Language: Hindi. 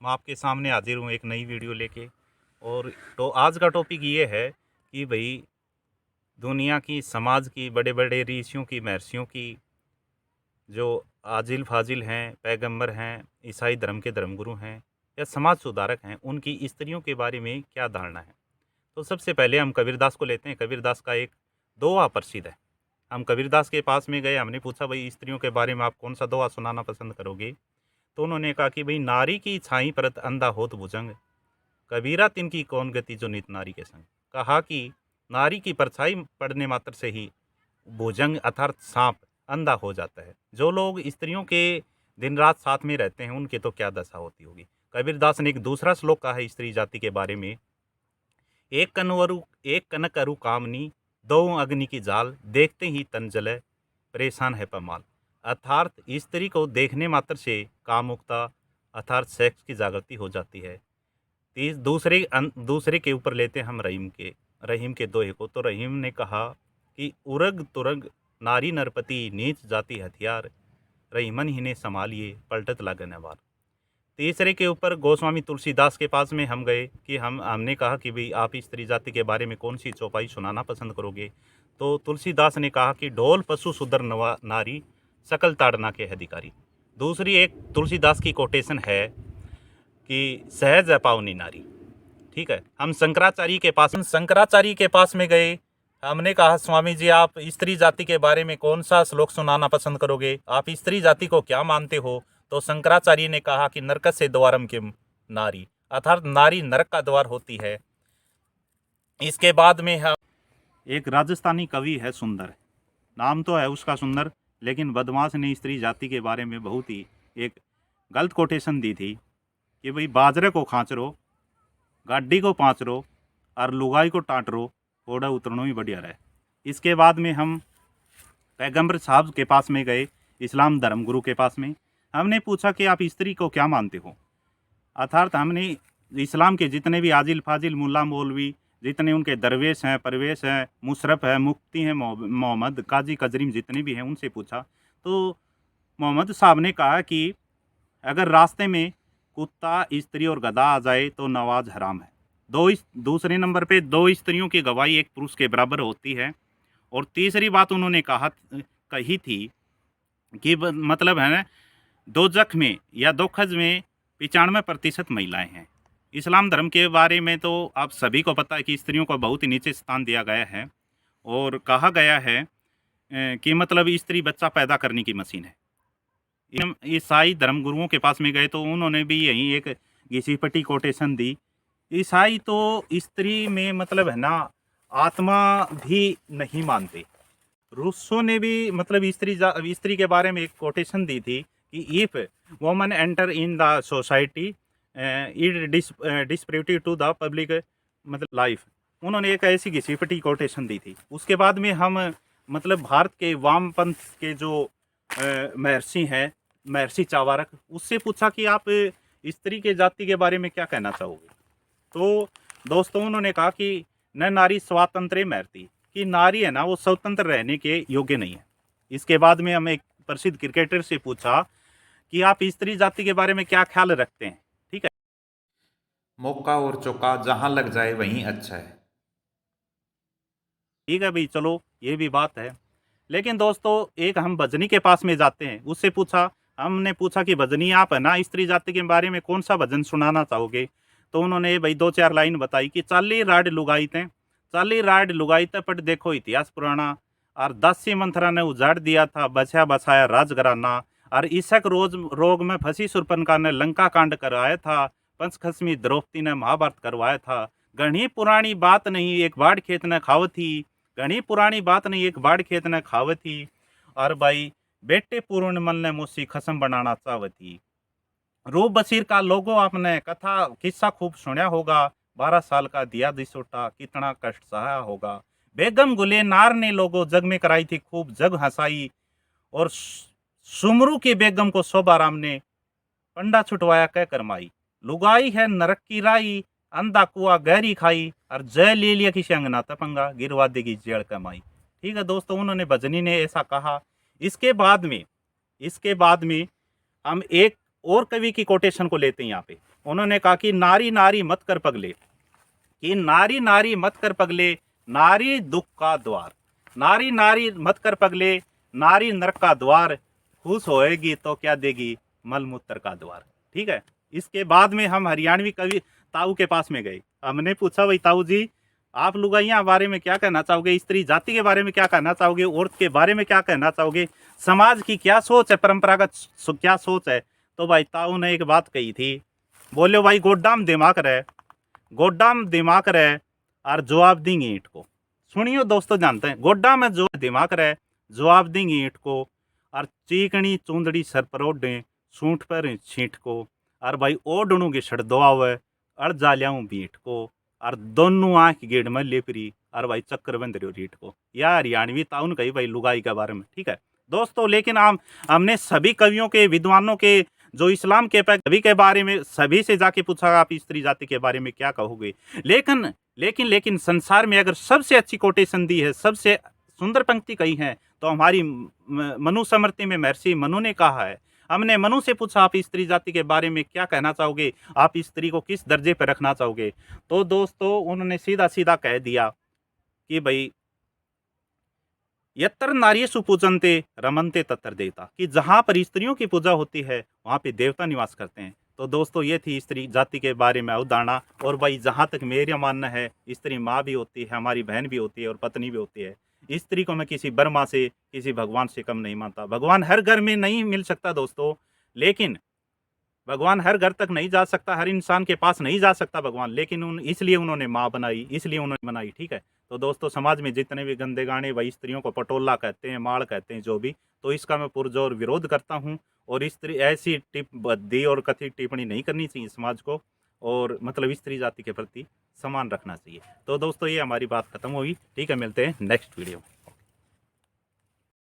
मैं आपके सामने हाजिर हूँ एक नई वीडियो लेके। और तो आज का टॉपिक ये है कि भाई दुनिया की, समाज की, बड़े बड़े ऋषियों की, महर्षियों की, जो आजिल फाजिल हैं, पैगंबर हैं, ईसाई धर्म के धर्मगुरु हैं या समाज सुधारक हैं, उनकी स्त्रियों के बारे में क्या धारणा है। तो सबसे पहले हम कबीरदास को लेते हैं। कबीरदास का एक दोहा प्रसिद्ध है। हम कबीरदास के पास में गए, हमने पूछा भाई स्त्रियों के बारे में आप कौन सा दोहा सुनाना पसंद करोगे। तो उन्होंने कहा कि भाई नारी की छाई परत अंधा होत भुजंग, कबीरा तिनकी कौन गति जो नित नारी के संग। कहा कि नारी की परछाई पड़ने मात्र से ही भुजंग अर्थात सांप अंधा हो जाता है। जो लोग स्त्रियों के दिन रात साथ में रहते हैं उनके तो क्या दशा होती होगी। कबीरदास ने एक दूसरा श्लोक कहा है स्त्री जाति के बारे में, एक कनक अरु कामनी, दो अग्नि की जाल, देखते ही तन जले, परेशान है पमाल। अर्थात स्त्री को देखने मात्र से कामुकता अर्थात सेक्स की जागृति हो जाती है। दूसरे के ऊपर लेते हैं हम रहीम के दोहे को। तो रहीम ने कहा कि उरग तुरग नारी नरपति, नीच जाति हथियार, रहीमन ही ने संभालिए पलटत लागन वार। तीसरे के ऊपर गोस्वामी तुलसीदास के पास में हम गए कि हमने कहा कि भाई आप स्त्री जाति के बारे में कौन सी चौपाई सुनाना पसंद करोगे। तो तुलसीदास ने कहा कि ढोल पशु सुधर नवा नारी, सकल ताड़ना के अधिकारी। दूसरी एक तुलसीदास की कोटेशन है कि सहज अपावनी नारी। ठीक है, हम शंकराचार्य के पास में गए। हमने कहा स्वामी जी आप स्त्री जाति के बारे में कौन सा श्लोक सुनाना पसंद करोगे, आप स्त्री जाति को क्या मानते हो। तो शंकराचार्य ने कहा कि नरक से द्वारम किम नारी, अर्थात नारी नरक का द्वार होती है। इसके बाद में हम एक राजस्थानी कवि है सुंदर, नाम तो है उसका सुंदर, लेकिन बदमाश ने स्त्री जाति के बारे में बहुत ही एक गलत कोटेशन दी थी कि भाई बाजरे को खांचरो, गाड़ी को पाँचरो और लुगाई को टाटरो, ओढ़ा उतरनो ही बढ़िया रहे। इसके बाद में हम पैगंबर साहब के पास में गए, इस्लाम धर्मगुरु के पास में। हमने पूछा कि आप स्त्री को क्या मानते हो। अर्थात हमने इस्लाम के जितने भी आजिल फाजिल मुल्ला मौलवी, जितने उनके दरवेश हैं, परवेश हैं, मुशरफ है, मुफ्ती हैं, मोहम्मद काजी कजरीम जितने भी हैं उनसे पूछा। तो मोहम्मद साहब ने कहा कि अगर रास्ते में कुत्ता, स्त्री और गधा आ जाए तो नवाज हराम है। दूसरे नंबर पे दो स्त्रियों की गवाही एक पुरुष के बराबर होती है। और तीसरी बात उन्होंने कही थी कि मतलब है ना, दोजख में या दोखज में 95% महिलाएं हैं। इस्लाम धर्म के बारे में तो आप सभी को पता है कि स्त्रियों को बहुत ही नीचे स्थान दिया गया है और कहा गया है कि मतलब स्त्री बच्चा पैदा करने की मशीन है। ईसाई धर्मगुरुओं के पास में गए तो उन्होंने भी यही एक घिसी-पिटी कोटेशन दी। ईसाई तो स्त्री में मतलब है ना आत्मा भी नहीं मानते। रूसो ने भी मतलब स्त्री के बारे में एक कोटेशन दी थी कि if woman enter in the society it disruptive to the public मतलब लाइफ। उन्होंने एक ऐसी घिसी-पिटी कोटेशन दी थी। उसके बाद में हम मतलब भारत के वामपंथ के जो महर्षि हैं, महर्षि चावारक, उससे पूछा कि आप स्त्री के जाति के बारे में क्या कहना चाहोगे। तो दोस्तों उन्होंने कहा कि न नारी स्वातंत्र्य महर्ति, कि नारी है ना वो स्वतंत्र रहने के योग्य नहीं है। इसके बाद में हम एक प्रसिद्ध क्रिकेटर से पूछा कि आप स्त्री जाति के बारे में क्या ख्याल रखते हैं। ठीक है, मौका और चौका जहां लग जाए वहीं अच्छा है। ठीक है भाई, चलो ये भी बात है। लेकिन दोस्तों एक हम भजनी के पास में जाते हैं, उससे हमने पूछा कि भजनी आप है ना स्त्री जाति के बारे में कौन सा भजन सुनाना चाहोगे। तो उन्होंने भाई 2-4 लाइन बताई कि चाली राड लुगाईते पट देखो इतिहास पुराना, और दासी मंथरा ने उजाड़ दिया था बचा बसाया राजघराना, और ईशक रोग में फंसी सुरपनका ने लंका कांड करवाया था, पंचखसमी द्रौपदी ने महाभारत करवाया था। घनी पुरानी बात नहीं एक बाढ़ खेत ने खावत थी, घनी पुरानी बात नहीं एक बाढ़ खेत ने खावत थी, और भाई बेटे पूर्ण मन ने मुझसे खसम बनाना चाहत थी। रूप बशीर का लोगो आपने कथा किस्सा खूब सुना होगा, 12 साल का दिया दिसोटा कितना कष्ट सहा होगा। बेगम गुले नार ने लोगो जग में कराई थी खूब जग हंसाई, और सुमरू की बेगम को शोभाराम ने पंडा छुटवाया कह करमाई। लुगाई है नरक की राई, अंधा कुआ गहरी खाई, और जय ले लिया की अंगना तपंगा गिरवा देगी जेड़ कमाई। ठीक है दोस्तों, उन्होंने भजनी ने ऐसा कहा। इसके बाद में हम एक और कवि की कोटेशन को लेते हैं यहाँ पे। उन्होंने कहा कि नारी नारी मत कर पगले, कि नारी नारी मत कर पगले, नारी दुख का द्वार, नारी नारी मत कर पगले, नारी नरक का द्वार, खुश होएगी तो क्या देगी मलमूत्र का द्वार। ठीक है। इसके बाद में हम हरियाणवी कवि ताऊ के पास में गए। हमने पूछा, भाई ताऊ जी आप लुगाइयाँ बारे में क्या कहना चाहोगे, स्त्री जाति के बारे में क्या कहना चाहोगे, औरत के बारे में क्या कहना चाहोगे, समाज की क्या सोच है, परंपरागत क्या सोच है। तो भाई ताऊ ने एक बात कही थी, बोले भाई गोड्डाम दिमाग रहे, गोड्डाम दिमाग रहे और जवाब देंगे ईंट को। सुनियो दोस्तों, जानते हैं गोड्डा में जो दिमाग रहे जवाब देंगे ईंट को, और चीकनी चूंदड़ी सर पर ओढ़े सूंठ पर छींट को, और भाई ओढ़णू के छड़ दुआवे अड़ जा लियाऊं बीट को, और दोनों आंख गेड़ में लेपरी, और भाई चक्कर बंद रहो रीट को। या हरियाणवी ताउन कही भाई लुगाई के बारे में। ठीक है दोस्तों, लेकिन हमने सभी कवियों के, विद्वानों के, जो इस्लाम के सभी के बारे में सभी से जाके पूछा आप स्त्री जाति के बारे में क्या कहोगे। लेकिन लेकिन लेकिन संसार में अगर सबसे अच्छी कोटेशन दी है, सबसे सुंदर पंक्ति कही है, तो हमारी मनु स्मृति में महर्षि मनु ने कहा है। हमने मनु से पूछा आप स्त्री जाति के बारे में क्या कहना चाहोगे, आप स्त्री को किस दर्जे पर रखना चाहोगे। तो दोस्तों उन्होंने सीधा सीधा कह दिया कि भाई यत्र नार्यसु पूजन्ते रमन्ते तत्र देवता, कि जहाँ पर स्त्रियों की पूजा होती है वहाँ पे देवता निवास करते हैं। तो दोस्तों ये थी स्त्री जाति के बारे में अवधारणा। और भाई जहाँ तक मेरा मानना है, स्त्री माँ भी होती है, हमारी बहन भी होती है और पत्नी भी होती है। स्त्री को मैं किसी ब्रह्मा से, किसी भगवान से कम नहीं मानता। भगवान हर घर में नहीं मिल सकता दोस्तों, लेकिन भगवान हर घर तक नहीं जा सकता, हर इंसान के पास नहीं जा सकता भगवान, लेकिन इसलिए उन्होंने माँ बनाई, इसलिए उन्होंने बनाई। ठीक है। तो दोस्तों समाज में जितने भी गंदे गाने, वही स्त्रियों को पटोला कहते हैं, माड़ कहते हैं, जो भी, तो इसका मैं पुरजोर विरोध करता हूँ। और स्त्री ऐसी बद्दी और कथित टिप्पणी नहीं करनी चाहिए समाज को, और मतलब स्त्री जाति के प्रति सम्मान रखना चाहिए। तो दोस्तों ये हमारी बात खत्म हुई। ठीक है, मिलते हैं नेक्स्ट वीडियो में।